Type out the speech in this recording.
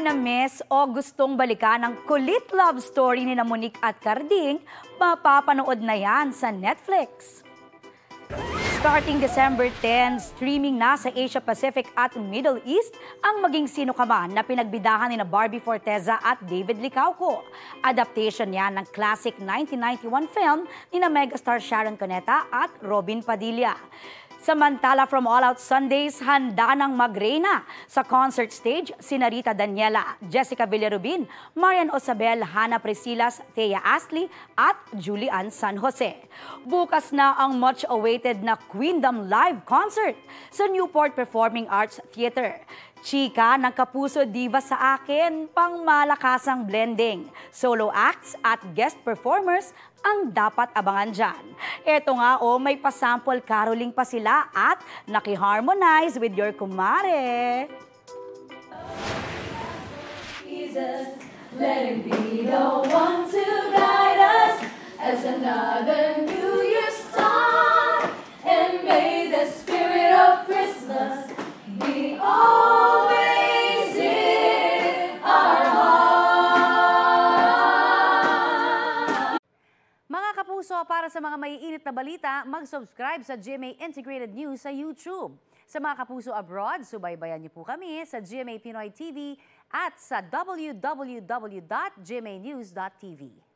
na-miss o gustong balikan ang kulit love story ni Monique at Carding, mapapanood na yan sa Netflix. Starting December 10, streaming na sa Asia Pacific at Middle East ang Maging Sino Ka Man na pinagbidahan ni Barbie Forteza at David Licauco. Adaptation yan ng classic 1991 film ni megastar Sharon Cuneta at Robin Padilla. Samantala, from All Out Sundays, handa ng magreyna sa concert stage sina Rita Daniela, Jessica Villarubin, Marian Osabel, Hannah Presilas, Thea Astley at Julian San Jose. Bukas na ang much-awaited na Queendom Live Concert sa Newport Performing Arts Theater. Chika ng Kapuso Diva sa akin, pang malakasang blending. Solo acts at guest performers ang dapat abangan dyan. Eto nga may pasample caroling pa sila at naki-harmonize with your kumare. Jesus, let him be the one to guide us as another New Year start, and may the spirit of Christmas be always in our heart. Mga kapuso, para sa mga maiinit na balita, mag-subscribe sa GMA Integrated News sa YouTube. Sa mga kapuso abroad, subaybayan niyo po kami sa GMA Pinoy TV at sa www.gmanews.tv.